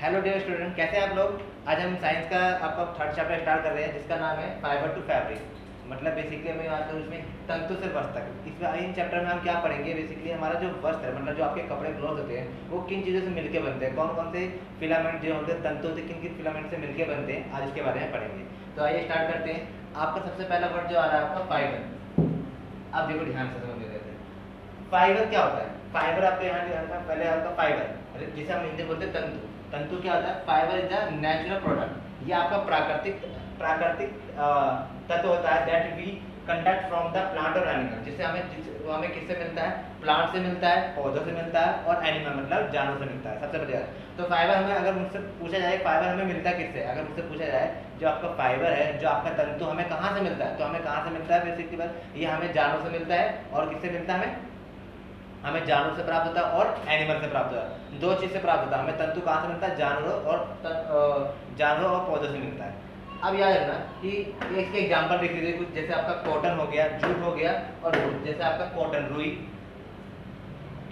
Hello dear student, कैसे हैं आप लोग। आज हम साइंस का आपका थर्ड चैप्टर स्टार्ट कर रहे हैं जिसका नाम है फाइबर टू फैब्रिक। मतलब बेसिकली हमें यहाँ पर उसमें तंतु से वस्त्र तक। इसमें इन चैप्टर में हम क्या पढ़ेंगे, बेसिकली हमारा जो वस्त्र है, मतलब जो आपके कपड़े क्लॉथ होते हैं, वो किन चीज़ों से मिलकर बनते हैं, कौन कौन से फिलामेंट जो होते हैं, तंतु होते हैं, किन किन फिलामेंट से मिलकर बनते हैं, आज इसके बारे में पढ़ेंगे। तो आइए स्टार्ट करते हैं। आपका सबसे पहला वर्ड जो आ रहा है आपका फाइबर। आप देखो ध्यान से समझ लेते हैं फाइबर क्या होता है। फाइबर आपके यहाँ ध्यान में पहले आपका फाइबर, जिसे हम हिंदी बोलते हैं तंतु। तंतु क्या होता है? Fiber is the natural product. ये आपका प्राकृतिक प्राकृतिक तत्व होता है that we conduct from the plant और एनिमल। जिससे हमें किससे मिलता है? प्लांट से मिलता है, पौधों से मिलता है, और एनिमल मतलब जानवर से मिलता है। सबसे बढ़िया तो फाइबर हमें, अगर मुझसे पूछा जाए फाइबर हमें मिलता किससे, अगर मुझसे पूछा जाए जो आपका फाइबर है, जो आपका तंतु हमें कहाँ से मिलता है, तो हमें कहाँ से मिलता है बेसिकली बात, ये हमें जानवर से मिलता है। और किससे मिलता है? हमें जानवर से प्राप्त होता है और एनिमल से प्राप्त होता है। दो चीज से प्राप्त होता है। हमें तंतु कहाँ से मिलता है? जानवरों और पौधों से मिलता है। अब याद रखना कि इसके एग्जांपल देख लीजिए कुछ, जैसे आपका कॉटन हो गया, जूट हो गया, और वूल। जैसे आपका कॉटन, रुई,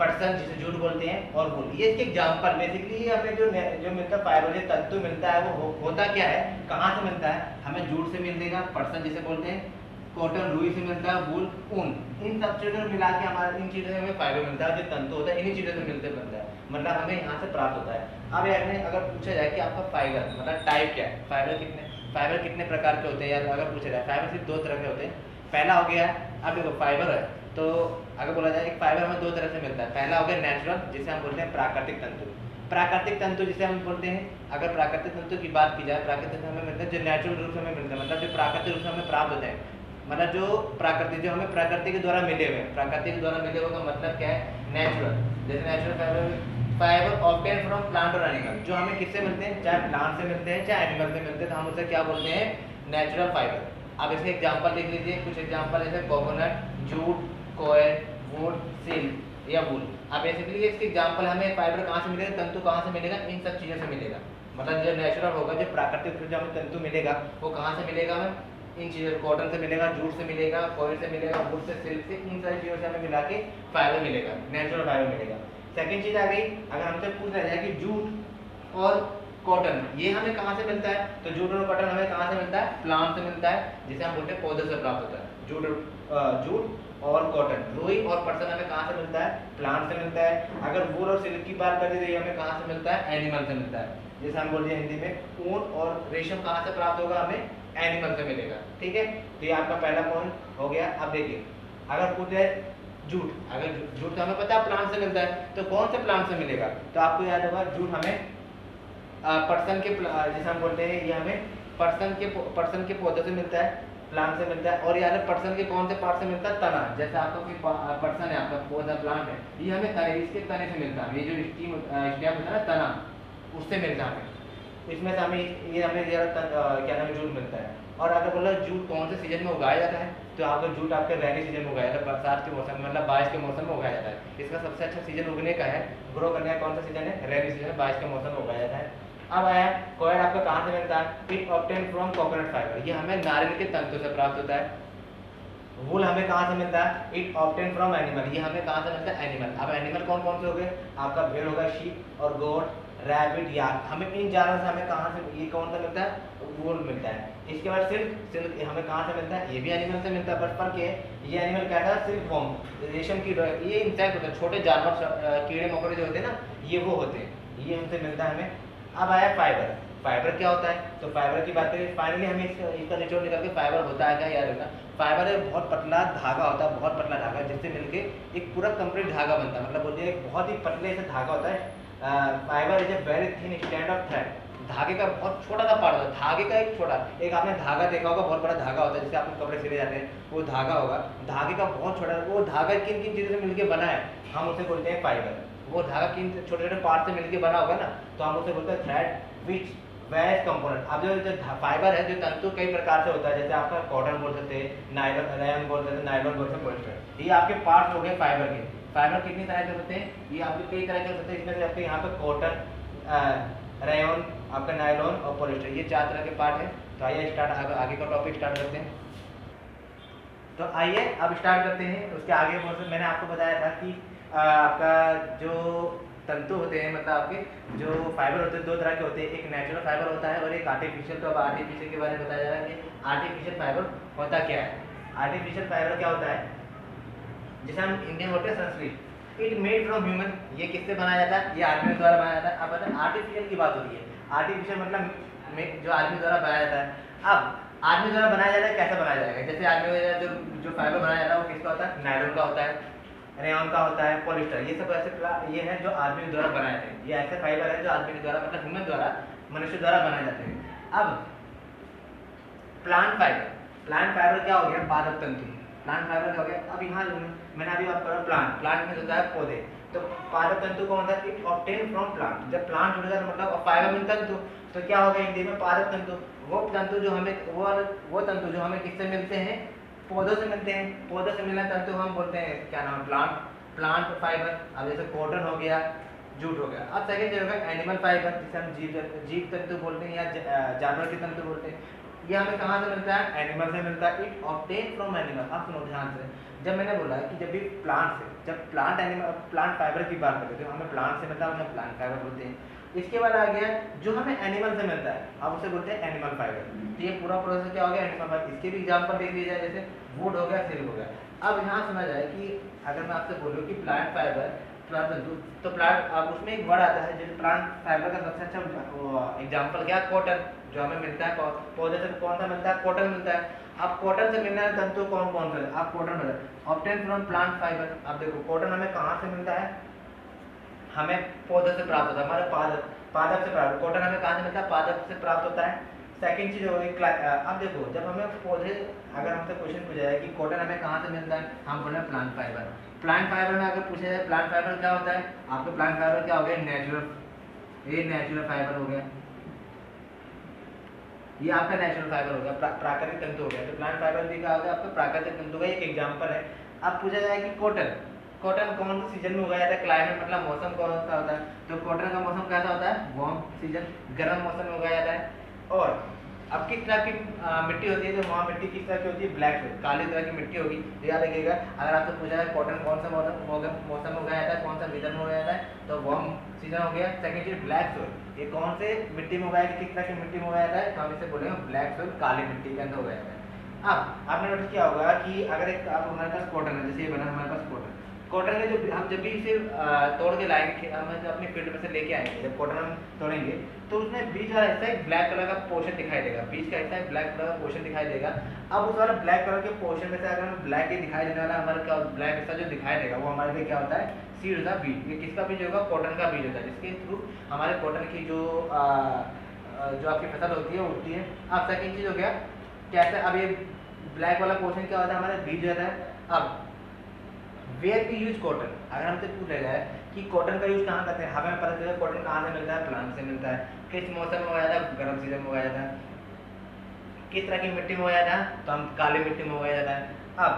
पटसन जिसे जूट बोलते हैं, और वूल, ये इसके एग्जांपल। बेसिकली हमें जो मिलता है फाइबर, जो तंतु मिलता है, वो होता क्या है, कहाँ से मिलता है? हमें जूट से मिलेगा, पटसन जिसे बोलते हैं, कॉटन रुई से मिलता है, वूल ऊन। इन सब चीज़ों को मिला के हमारे इन चीज़ों से हमें फाइबर मिलता है। जो तंतु होता है इन्हीं चीज़ों से मिलते बनता है, मतलब हमें यहाँ से प्राप्त होता है। अब यार अगर पूछा जाए कि आपका फाइबर मतलब टाइप क्या है, फाइबर कितने प्रकार के होते हैं, या अगर पूछा जाए फाइबर सिर्फ दो तरह के होते हैं। पहला हो गया, अब देखो फाइबर है तो अगर बोला जाए एक फाइबर हमें दो तरह से मिलता है। पहला हो गया नेचुरल, जिसे हम बोलते हैं प्राकृतिक तंतु। प्राकृतिक तंतु जिसे हम बोलते हैं, अगर प्राकृतिक तंतु की बात की जाए, प्राकृतिक तंतु हमें मिलते हैं जो नेचुरल रूप से हमें मिलते हैं, मतलब जो प्राकृतिक रूप से हमें प्राप्त होते हैं, मतलब जो हमें प्रकृति के द्वारा मिले हुए। प्रकृति के द्वारा मिले हुए का मतलब क्या है? नेचुरल। जैसे natural fibre obtain from plant और एनिमल, जो हमें किससे मिलते हैं? चाहे प्लांट से मिलते हैं चाहे एनिमल से मिलते हैं, तो हम उसे क्या बोलते हैं? Natural fiber. अब इसके एग्जांपल लिख लीजिए, कुछ एग्जांपल जैसे कोकोनट, जूट, कोयल, वुड, सिल्क या वूल। अब बेसिकली इसके एग्जांपल हमें फाइबर कहाँ से मिलेगा, तंतु कहाँ से मिलेगा? इन सब चीज़ों से मिलेगा। मतलब जो नेचुरल होगा, जो प्राकृतिक जो हमें तंतु मिलेगा, वो कहाँ से मिलेगा? हमें इन चीज़ों, कॉटन से मिलेगा, जूट से मिलेगा, कोयल से मिलेगा, वुड से, सिल्क से, इन सारी चीज़ों से हमें मिला के फाइबर मिलेगा, नेचुरल फाइबर मिलेगा। सेकंड चीज़ आ गई, अगर हमसे पूछा जाए कि जूट और कॉटन ये हमें कहाँ से मिलता है, तो जूट और कॉटन हमें कहाँ से मिलता है? प्लांट से मिलता है, जिसे हम बोलते हैं पौधे से प्राप्त होता है। जूट और कॉटन, रुई और पटसन हमें कहाँ से मिलता है? प्लांट से मिलता है। अगर वूल और सिल्क की बात करें तो ये हमें कहाँ से मिलता है? एनिमल से मिलता है। जैसे हम बोलते हैं हिंदी में ऊन और रेशम कहाँ से प्राप्त होगा? हमें एनिमल से मिलेगा। ठीक है, तो ये आपका पहला पॉइंट हो गया। अब देखिए, अगर पूछे जूट, अगर जूट तो हमें पता है प्लांट से मिलता है, तो कौन से प्लांट से मिलेगा? तो आपको याद होगा जूट हमें पटसन के, जैसे हम बोलते हैं, ये हमें पटसन के पौधे से मिलता है, प्लांट से मिलता है। और यार पटसन के कौन से पार्ट से मिलता है? तना। जैसे आपका कोई पटसन है, आपका पौधा प्लांट है, ये हमें तने, इसके तने से मिलता है। ये जो स्टेम होता है ना, तना, उससे मिलता है हमें। इसमें से हमें क्या नाम है, जूट मिलता है। और अगर बोला जूट कौन से सीजन में उगाया जाता है, तो आपका जूट आपके रैनी सीजन में उगाया जाता है, बरसात के मौसम में, मतलब बारिश के मौसम में उगाया जाता है। इसका सबसे अच्छा सीजन उगने का है, ग्रो करने का कौन सा सीजन है? रैनी सीजन, बारिश के मौसम में उगाया जाता है। अब आया कोयल, आपका कहाँ से मिलता है? It obtain from coconut fibre, ये हमें नारियल के तंतु से प्राप्त होता है। वूल हमें कहाँ से मिलता है? इट ऑब्टेन फ्रॉम एनिमल, ये हमें कहाँ से मिलता है? एनिमल। अब एनिमल कौन कौन से हो गए? आपका भेड़ होगा, शीप और गोट, रैबिट, याक। हमें इन जानवरों से हमें कहाँ से, ये कौन सा मिलता है? वूल मिलता है। इसके बाद सिल्क हमें कहाँ से मिलता है? ये भी एनिमल से मिलता है, बट फर्क है, ये एनिमल क्या था? सिल्क वॉर्म, रेशम की, ये इंसेक्ट होता है, छोटे जानवर, कीड़े मकोड़े जो होते हैं ना, ये वो होते हैं, ये उनसे मिलता है हमें। अब आया फाइबर। फाइबर क्या होता है? तो फाइबर की बात करें, फाइनली हमें इसका निचोड़ निकल के फाइबर होता है क्या, याद रखना। फाइबर एक बहुत पतला धागा होता है, बहुत पतला धागा, जिससे मिलके एक पूरा कंप्लीट धागा बनता है। मतलब बोलिए एक बहुत ही पतले से धागा होता है। Fiber is a very thin strand of thread, धागे का बहुत छोटा सा पार्ट होता है, धागे का एक छोटा, एक आपने धागा देखा होगा, बहुत बड़ा धागा होता है, जिससे आपके कपड़े सिले जाते हैं, वो धागा होगा, धागे का बहुत छोटा। वो धागा किन किन चीज़ों से मिलकर बना है, हम उसे बोलते हैं फाइबर। वो धागा किन छोटे छोटे पार्ट से मिलकर बना होगा ना, तो हम उसे बोलते हैं थ्रेड विच वेरियस कंपोनेंट। अब जो फाइबर है, जो तंतु कई प्रकार से होता है, जैसे आपका कॉटन बोल सकते हैं, नायलॉन रेयन बोल सकते हैं, नायलॉन बोल सकते हैं, पॉलिस्टर, ये आपके पार्ट्स हो गए फाइबर के। फाइबर कितनी तरह के होते हैं? ये आपके कई तरह के हो सकते हैं। इसमें से आपके यहाँ पे कॉटन, रेयन, आपका नायलॉन और पॉलिस्टर, ये 4 तरह के पार्ट है। तो आइए स्टार्ट, आगे का टॉपिक स्टार्ट करते हैं। तो आइए अब स्टार्ट करते हैं। उसके आगे मैंने आपको बताया था कि आपका जो तंतु होते हैं, मतलब आपके जो फाइबर होते हैं दो तरह के होते हैं, एक नेचुरल फाइबर होता है और एक आर्टिफिशियल। तो अब आर्टिफिशियल के बारे में बताया जा रहा है कि आर्टिफिशियल फाइबर होता क्या है। आर्टिफिशियल फाइबर क्या होता है, जिसे हम इंडियन बोलते हैं Sanskrit. It made from human, ये किससे बनाया जाता है, ये आदमी द्वारा बनाया जाता है। अब बताएं आर्टिफिशियल की बात हो रही है, आर्टिफिशियल मतलब जो आदमी द्वारा बनाया जाता है। अब आदमी द्वारा बनाया जाता है, कैसे बनाया जाएगा, जैसे आदमी द्वारा जो फाइबर बनाया जाता है वो किसका होता है, नायलॉन का होता है, रेयॉन का होता है, पॉलिस्टर, ये सब ऐसे ये है जो आदमी द्वारा बनाए जाते हैं। ये ऐसे फाइबर है जो आदमी द्वारा मतलब ह्यूमन द्वारा, मनुष्य द्वारा बनाए जाते हैं। अब प्लांट फाइबर, प्लांट फाइबर क्या हो गया, पादप तंतु। प्लांट फाइबर क्या हो गया, अब यहाँ मैंने अभी बात करा प्लांट, प्लांट में होता है पौधे, तो पादप तंतु कौन होता है, इट ऑब्टेन फ्रॉम प्लांट। जब प्लांट जुड़ जाता है मतलब फाइबर में तंतु, तो क्या होगा हिंदी में पादप तंतु। वो तंतु जो हमें वो तंतु जो हमें किससे मिलते हैं, पौधों से मिलते हैं। पौधों से मिलना तंतु हम बोलते हैं क्या नाम, प्लांट, प्लांट फाइबर। अब जैसे कॉटन हो गया, जूट हो गया। अब सेकंड होगा एनिमल फाइबर, जिसे हम जीव तंतु बोलते हैं या जानवर के तंतु बोलते हैं। ये हमें कहाँ से मिलता है, एनिमल से मिलता है। It obtain from animal. अब सुनो ध्यान से, जब मैंने बोला कि जब भी प्लांट से, जब प्लांट एनिमल प्लांट फाइबर की बात करते हैं, हमें प्लांट से मिलता है, हमें प्लांट फाइबर बोलते हैं। इसके बाद आ गया जो हमें एनिमल से मिलता है, अब उसे बोलते हैं एनिमल फाइबर। तो ये पूरा प्रोसेस क्या हो गया, एनिमल फाइबर। इसके भी एग्जांपल देख लीजिए, जैसे वुड हो गया, सिल्क हो गया। अब यहाँ सुना जाए कि अगर मैं आपसे बोलूँ कि प्लांट फाइबर, प्लांट तंतु, तो प्लांट, अब उसमें एक वर्ड आता है जैसे प्लांट फाइबर का सबसे अच्छा एग्जाम्पल क्या, कॉटन, जो हमें मिलता है पौधे से कौन सा मिलता है, कॉटन मिलता है। अब कॉटन से मिलने वाले तंतु कौन कौन से, अब कॉटन मिलता है ऑब्टेन फ्रॉम प्लांट फाइबर। अब देखो कॉटन हमें कहाँ से मिलता है, हमें पौधे से प्राप्त होता है, हमारे पादप से प्राप्त। कॉटन हमें कहाँ से मिलता है, पादप से प्राप्त होता है। सेकंड चीज हो गई अब देखो जब हमें पौधे, अगर हमसे क्वेश्चन पूछा जाए कि कॉटन हमें कहाँ से मिलता है, हम बोले प्लांट फाइबर। प्लांट फाइबर में अगर पूछा जाए प्लांट फाइबर क्या होता है, आपको प्लांट फाइबर क्या हो गया, नेचुरल, ये नेचुरल फाइबर हो गया, ये आपका नेचुरल फाइबर हो गया, प्राकृतिक तंतु हो गया। तो प्लांट फाइबर भी क्या हो गया, आपका प्राकृतिक तंतु का एक एग्जांपल है। अब पूछा जाए कि कॉटन, कॉटन कौन सा सीजन में उगाया जाता है, क्लाइमेट मतलब मौसम कौन सा होता है, तो कॉटन का मौसम कैसा होता है, वार्म सीजन, गर्म मौसम में उगाया जाता है। और अब किस तरह की मिट्टी होती है, तो वहाँ मिट्टी किस तरह की होती है, ब्लैक, काली तरह की मिट्टी होगी। तो याद रखिएगा, अगर आपसे पूछा जाए कॉटन कौन सा मौसम में उगाया जाता है, कौन सा सीजन में उगाया जाता है, तो वार्म सीजन हो गया। सेकंड चीज ब्लैक सोइल, ये कौन से मिट्टी में उगाया, किस तरह की मिट्टी में उगाया जाता है, तो हम इसे बोलेंगे ब्लैक सोइल, काली मिट्टी के अंदर उगाया जाता है। अब आपने नोटिस किया होगा कि अगर एक आप हमारे पास कॉटन है, जैसे ये बना हमारे पास कॉटन, कॉटन में जो हम जब भी इसे तोड़ के लाएंगे, हम अपने फील्ड में से लेके आएंगे, जब कॉटन हम तोड़ेंगे तो उसमें बीच वाला हिस्सा एक ब्लैक कलर का पोर्शन दिखाई देगा, बीच का हिस्सा एक ब्लैक कलर का पोर्शन दिखाई देगा। अब उस वाला ब्लैक कलर के पोर्शन में से अगर हमें ब्लैक ही दिखाई देने वाला हमारा क्या ब्लैक हिस्सा जो दिखाई देगा, वो हमारे लिए क्या होता है, सीड होता है, बीज। ये किसका बीज होगा, कॉटन का बीज होता है, जिसके थ्रू हमारे कॉटन की जो आपकी फसल होती है उगती है। अब सेकंड चीज हो गया कैसे, अब ये ब्लैक वाला पोर्शन क्या होता है, हमारा बीज होता है। अब वेयर वी यूज कॉटन, अगर हमसे पूछा जाए कि कॉटन का यूज कहाँ करते हैं, हमें पता चलेगा कॉटन कहाँ से मिलता है, प्लांट से मिलता है। किस मौसम में उगाया जाता है, गर्म सीजन में उगाया जाता है। किस तरह की मिट्टी में उगाया जाता है, तो हम काली मिट्टी में उगाया जाता है। अब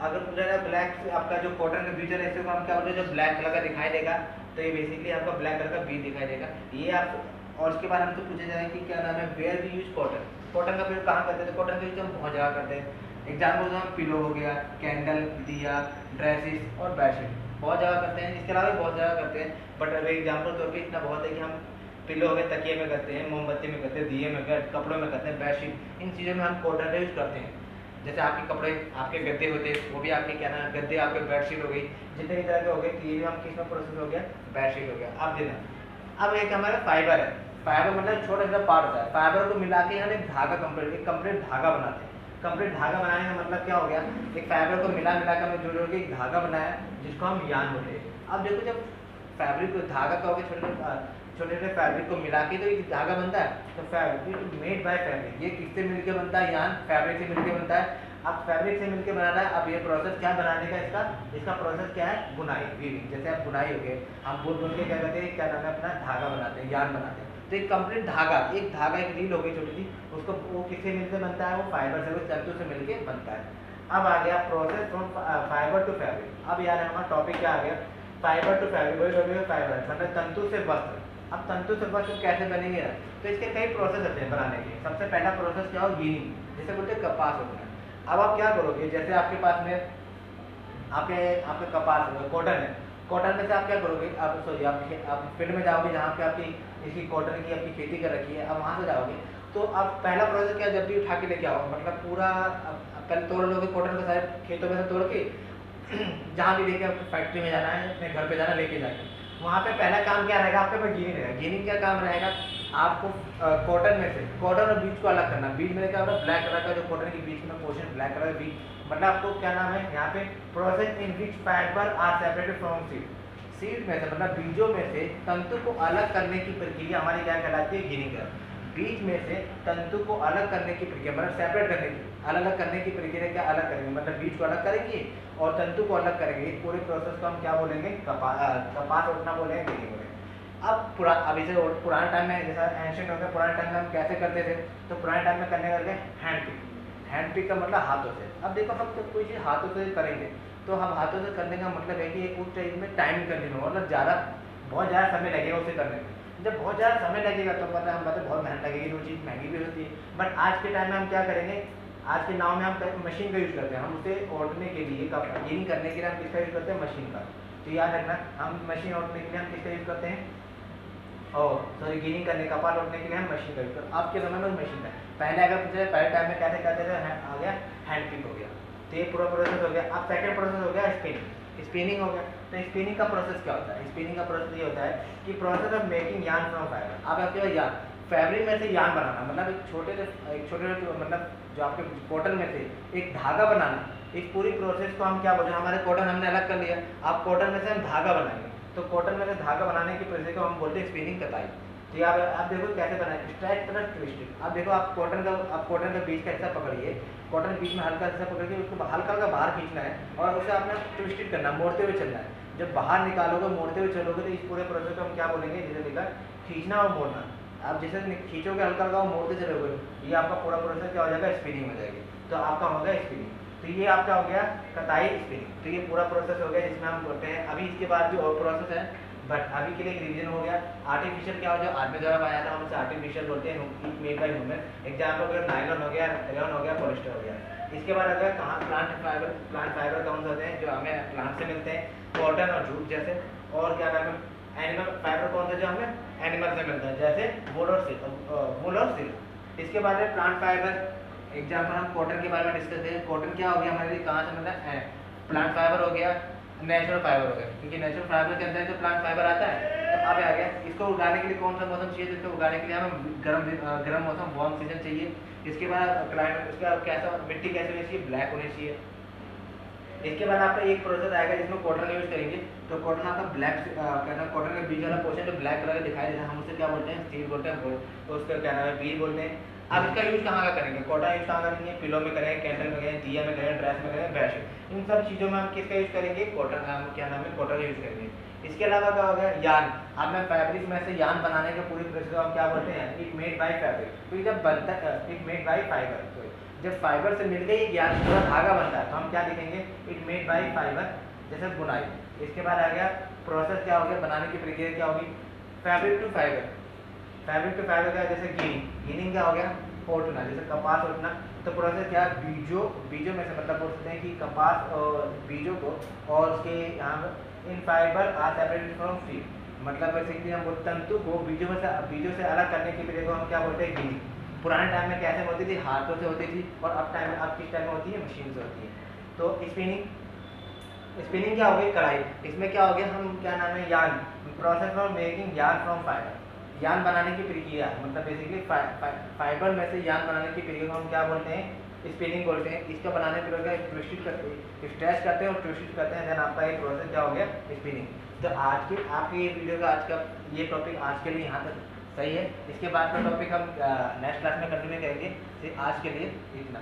अगर पूछा जाए ब्लैक से आपका जो कॉटन का बीज है, इसको हम क्या बोलते हैं, जो ब्लैक कलर का दिखाई देगा, तो ये बेसिकली आपका ब्लैक कलर का बीज दिखाई देगा ये आप। और उसके बाद हमसे पूछा जाए कि क्या नाम है, where we use cotton, cotton का प्रयोग कहाँ करते हैं, तो कॉटन का यूज हम बहुत जगह करते हैं। एग्जाम्पल हम पिलो हो गया, कैंडल, दिया, ड्रेसेस और बेडशीट, बहुत जगह करते हैं। इसके अलावा भी बहुत जगह करते हैं, बट अभी एग्जाम्पल तौर पे इतना बहुत है कि हम पिलो हो गए, तकिए में करते हैं, मोमबत्ती में करते हैं, दिए में करते, कपड़ों में करते हैं, बेडशीट, इन चीज़ों में हम कॉटन का यूज करते हैं। जैसे आपके कपड़े, आपके गद्दे होते हैं, वो भी आपके क्या नाम, गद्दे आपके बेडशीट हो गई, जितने भी तरह के हो गए, तो ये भी हम किस में प्रोसेस हो गया, बेडशीट हो गया। अब देना, अब एक हमारा फाइबर है, फाइबर मतलब छोटा छोटा पार्ट होता है, फाइबर को मिला के हम एक धागा कंप्लीट धागा बनाते हैं। कंप्लीट धागा बनाने का मतलब क्या हो गया, एक फाइबर को मिला के हमने जोड़ के एक धागा बनाया, जिसको हम यान बोलते हैं। अब देखो जब फैब्रिक को धागा का हो गया, छोटे छोटे फैब्रिक को मिला के तो एक धागा बनता है, तो फैब्रिक मेड बाय फैब्रिक, ये किससे मिलके बनता है, यान, फैब्रिक से मिलके बनता है। अब फैब्रिक से मिलके बनाता है। अब ये प्रोसेस क्या बनाने का, इसका प्रोसेस क्या है, बुनाई, वीविंग। जैसे आप बुनाई हो गए, हम बुन के क्या करते हैं, क्या नाम है, अपना धागा बनाते हैं, यान बनाते हैं। तो एक कंप्लीट धागा, एक रील हो गई छोटी सी, उसको वो किससे मिलके बनता है, वो फाइबर से, वो तंतु से मिलके बनता है। अब आ गया process from fiber to fabric. अब यार हमारा टॉपिक क्या आ गया, फाइबर टू फैब्रिक, वही टॉपिक है फाइबर, मतलब तंतु से वस्त्र। अब तंतु से वस्त्र कैसे बनेंगे ना, तो इसके कई प्रोसेस होते हैं बनाने के। सबसे पहला प्रोसेस क्या हो, वीविंग, जैसे बोलते हैं कपास होता है। अब आप क्या करोगे, जैसे आपके पास में आपके कपास कॉटन है, कॉटन में से आप क्या करोगे, आप सॉरी आप फील्ड में जाओगे जहाँ पे आपकी इसकी कॉटन की आपकी खेती कर रखी है, अब वहाँ से जाओगे तो आप पहला प्रोसेस क्या, जब भी उठा के लेके आओगे मतलब पूरा पहले तोड़ लोगे कॉटन को सारे खेतों में से तोड़ के जहाँ भी लेके आपको फैक्ट्री में जाना है, अपने घर पे जाना, लेके जाके वहाँ पे पहला काम क्या रहेगा आपके पास, गिनिंग रहेगा। गिनिंग क्या काम रहेगा, आपको कॉटन में से कॉटन और बीज को अलग करना। बीज में क्या होगा, ब्लैक कलर का जो कॉटन के बीच में पोर्शन ब्लैक कलर का बीज, मतलब आपको क्या नाम है यहाँ पे, process in which fiber are separated from seed. Seed में से मतलब बीजों में से तंतु को अलग करने की प्रक्रिया हमारी क्या कहलाती है, गिनिंग है। बीज में से तंतु को अलग करने की प्रक्रिया मतलब सेपरेट करने की, अलग अलग करने की प्रक्रिया क्या, अलग करेंगे मतलब बीज को अलग करेंगे और तंतु को अलग करेंगे। इस पूरे प्रोसेस को हम क्या बोलेंगे, कपास उठना बोलेंगे, गिनिंग बोलेंगे। अब इसे पुराने टाइम में जैसा एंशिएंट होता है, पुराने टाइम में हम कैसे करते थे, तो पुराने टाइम में करने करके हैंड पिक। हैंड पिक का मतलब हाथों से। अब देखो हम तो कोई चीज़ हाथों से करेंगे तो हम हाथों से करने का मतलब है कि उस टाइम में टाइम कंज्यूम मतलब बहुत ज़्यादा समय लगेगा उसे करने में। जब बहुत ज़्यादा समय लगेगा तो पता हम बताते बहुत मेहनत लगेगी, वो चीज़ महंगी भी होती है। बट आज के टाइम में हम क्या करेंगे, आज के नाव में हम मशीन का यूज़ करते हैं। हम उसे ओटने के लिए, गिनिंग करने के लिए हम किसका यूज़ करते हैं, मशीन का। तो याद रखना, हम मशीन ओटने के लिए हम किसका यूज़ करते हैं, और सॉरी गिनिंग करने, कपाल ओटने के लिए हम मशीन का यूज़ करते हैं। आपके समय में मशीन का, पहले अगर पूछे पहले टाइम में कैसे करते थे, आ गया हैंड पिक हो गया। तो ये पूरा प्रोसेस हो गया। अब सेकंड प्रोसेस हो गया स्पिनिंग। स्पिनिंग हो गया। तो स्पिनिंग का प्रोसेस क्या होता है, स्पिनिंग का प्रोसेस ये होता है कि process of making yarn from fibre. अब आपके पास यार्न, फैब्रिक में से यार्न बनाना मतलब एक छोटे मतलब जो आपके कॉटन में से एक धागा बनाना। इस पूरी प्रोसेस को हम क्या बोलते हैं, हमारे कॉटन हमने अलग कर लिया, अब कॉटन में से हम धागा बनाएंगे। तो कॉटन में से धागा बनाने की प्रोसेस को हम बोलते हैं स्पिनिंग कताई। तो आप देखो कैसे बनाए, स्ट्रेच प्लस ट्विस्टेड। अब देखो आप कॉटन का बीच का हिस्सा पकड़िए, कॉटन बीच में हल्का हिस्सा पकड़ के उसको हल्का हल्का बाहर खींचना है और उसे आपने ट्विस्टेड करना, मोड़ते हुए चलना है। जब बाहर निकालोगे, मोड़ते हुए चलोगे, तो इस पूरे प्रोसेस को हम क्या बोलेंगे, जैसे लिखा खींचना और मोड़ना। आप जैसे खींचोगे हल्का हल्का, मोड़ते चलोगे, ये आपका पूरा प्रोसेस क्या हो जाएगा, स्पिनिंग हो जाएगी। तो आपका हो गया स्पिनिंग। तो ये आपका हो गया कताई, स्पिनिंग। तो ये पूरा प्रोसेस हो गया जिसमें हम बोलते हैं। अभी इसके बाद जो और प्रोसेस है, बट अभी के लिए एक रिवीजन हो गया। आर्टिफिशियल क्या हो, जो आदमी द्वारा बनाया था हम उसे आर्टिफिशियल बोलते हैं, मेड बाय ह्यूमन। एग्जाम्पल हो गया नायलॉन हो गया, रेयन हो गया, पॉलिस्टर हो गया। इसके बाद अगर कहाँ प्लांट फाइबर कौन से होते हैं जो हमें प्लांट से मिलते हैं, कॉटन और जूट जैसे। और क्या नाम है, एनिमल फाइबर कौन सा जो हमें एनिमल से मिलता है, जैसे वूल और सिल्क। इसके बाद में प्लांट फाइबर, एग्जाम्पल हम कॉटन के बारे में डिस्कस करें। कॉटन क्या हो गया हमारे लिए, कहाँ से मिलता है, प्लांट फाइबर हो गया, नेचुरल फाइबर हो गया, क्योंकि नेचुरल फाइबर के अंदर जो प्लांट फाइबर आता है। तो अब आ गया, इसको उगाने के लिए कौन सा मौसम चाहिए, जिसको उगाने के लिए हमें गर्म मौसम, वार्म सीजन चाहिए। इसके बाद क्लाइमेट, उसका कैसा मिट्टी कैसे होनी चाहिए, ब्लैक होनी चाहिए। इसके बाद आपका एक प्रोसेस आएगा जिसमें कॉटन यूज करेंगे। तो कॉटन आपका ब्लैक क्या नाम, कॉटन के बीज वाला पोर्शन जो ब्लैक कलर का दिखाई देता है, हम उसे क्या बोलते हैं, सीड बोलते हैं, तो उसका क्या नाम है, बीज बोलते हैं। अब इसका यूज कहाँ का करेंगे, कॉटन यूज कहाँ करेंगे, पिलो में करेंगे, कैंडल में करेंगे, दिया में करेंगे, ड्रेस में करेंगे, बेडशीट, इन सब चीज़ों में हम किसका यूज करेंगे, कॉटन, क्या नाम है, कॉटन यूज करेंगे। इसके अलावा क्या हो गया, यार्न। अब मैं फैब्रिक में से यार्न बनाने के पूरी प्रोसेस को हम क्या बोलते हैं, इट मेड बाय फैब्रिक। तो जब बनता है इट मेड बाय फाइबर, जब फाइबर से मिल गई यार्न पूरा धागा बनता है, तो हम क्या लिखेंगे, इट मेड बाय फाइबर, जैसे बुनाई। इसके बाद आ गया प्रोसेस क्या हो गया, बनाने की प्रक्रिया क्या होगी, fabric to fiber. Fabric to fiber क्या, जैसे गिनिंग क्या हो गया, ओटना, जैसे कपास ओटना। तो प्रोसेस क्या, बीजों में से मतलब बोल सकते हैं कि कपास और बीजों को, और उसके यहाँ in fibre are separated from seed, मतलब बेसिकली हम तंतु को बीजों से अलग करने की प्रक्रिया को हम क्या बोलते हैं, गिनिंग। पुराने टाइम में कैसे होती थी, हाथों से होती थी, और अब किस टाइम में होती है, मशीन से होती है। तो स्पिनिंग क्या हो गई, कढ़ाई। इसमें क्या हो गया, हम क्या नाम है, yarn, process for making yarn from fibre. Yarn बनाने की प्रक्रिया, मतलब बेसिकली फाइबर में से यार्न बनाने की प्रक्रिया को हम क्या बोलते हैं, स्पिनिंग बोलते हैं। इसका बनाने की प्रक्रिया ट्विस्टेड करते हैं, स्ट्रेच करते हैं और ट्विस्टेड करते हैं, देन आपका एक प्रोसेस क्या हो गया, स्पिनिंग। तो आपके ये वीडियो का आज का ये टॉपिक आज के लिए यहाँ तक सही है। इसके बाद का टॉपिक हम नेक्स्ट क्लास में कंटिन्यू करेंगे। आज के लिए इतना।